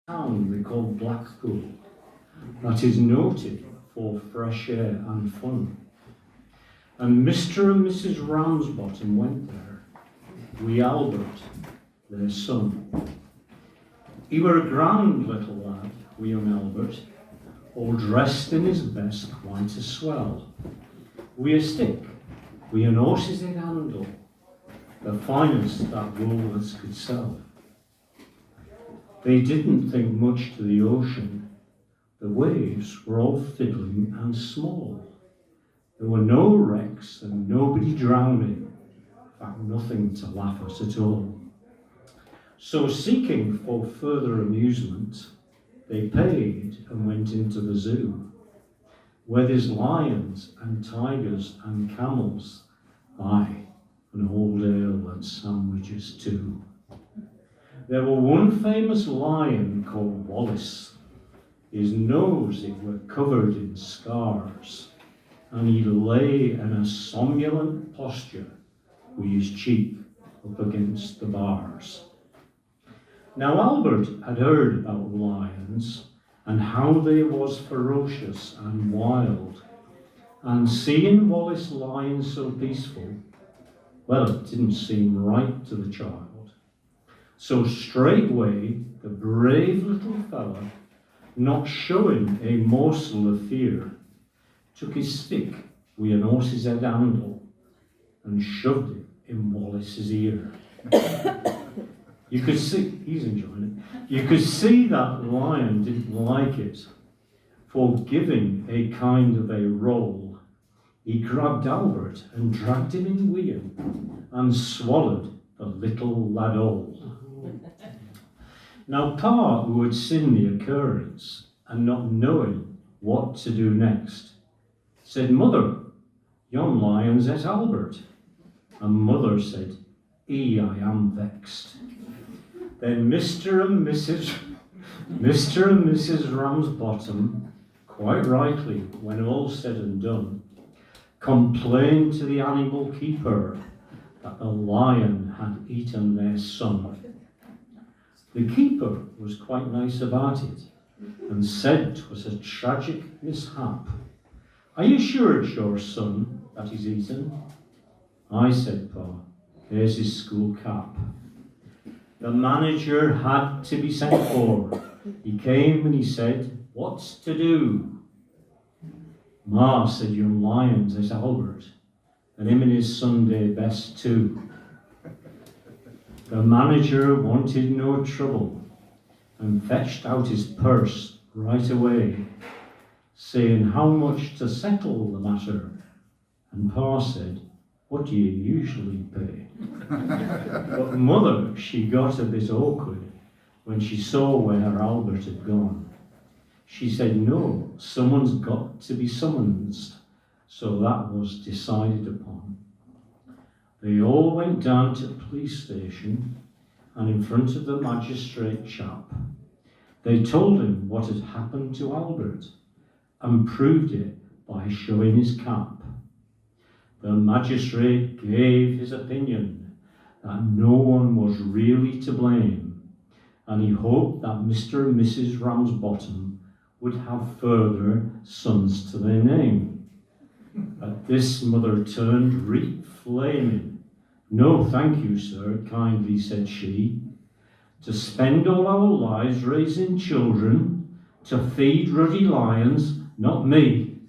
town they call Blackpool that is noted for fresh air and fun. And Mr. and Mrs. Ramsbottom went there, wi' Albert, their son. He were a grand little lad, wi' young Albert, all dressed in his best quite a swell, wi' a stick, wi' an horse's head handle, the finest that Woolworths could sell. They didn't think much to the ocean. The waves were all fiddling and small. There were no wrecks and nobody drowning. In fact, nothing to laugh at all. So seeking for further amusement, they paid and went into the zoo, where there's lions and tigers and camels, aye, and old ale and sandwiches too. There were one famous lion called Wallace. His nose it were covered in scars, and he lay in a somnolent posture with his cheek up against the bars. Now Albert had heard about lions and how they was ferocious and wild, and seeing Wallace lying so peaceful, well, it didn't seem right to the child. So straightway the brave little fella, not showing a morsel of fear, took his stick with an horse's head handle and shoved it in Wallace's ear. You could see, he's enjoying it, you could see that lion didn't like it. For giving a kind of a roll, he grabbed Albert and dragged him in with him and swallowed the little lad all. Now Pa, who had seen the occurrence and not knowing what to do next, said, "Mother, yon lion's et Albert." And Mother said, "I am vexed." Then Mr. and Mrs. Ramsbottom, quite rightly, when all said and done, complained to the animal keeper that the lion had eaten their son. The keeper was quite nice about it and said 'twas a tragic mishap. "Are you sure it's your son that he's eaten?" "I," said Pa, "there's his school cap." The manager had to be sent for. He came and he said, "What's to do?" "Ma," said young lions, "it's Albert, and him in his Sunday best too." The manager wanted no trouble and fetched out his purse right away, saying how much to settle the matter. And Pa said, "What do you usually pay?" But Mother, she got a bit awkward when she saw where Albert had gone. She said, "No, someone's got to be summoned." So that was decided upon. They all went down to the police station, and in front of the magistrate chap, they told him what had happened to Albert and proved it by showing his cap. The magistrate gave his opinion that no one was really to blame, and he hoped that Mr. and Mrs. Ramsbottom would have further sons to their name. At this Mother turned flaming. "No, thank you, sir," kindly said she. "To spend all our lives raising children, to feed ruddy lions, not me."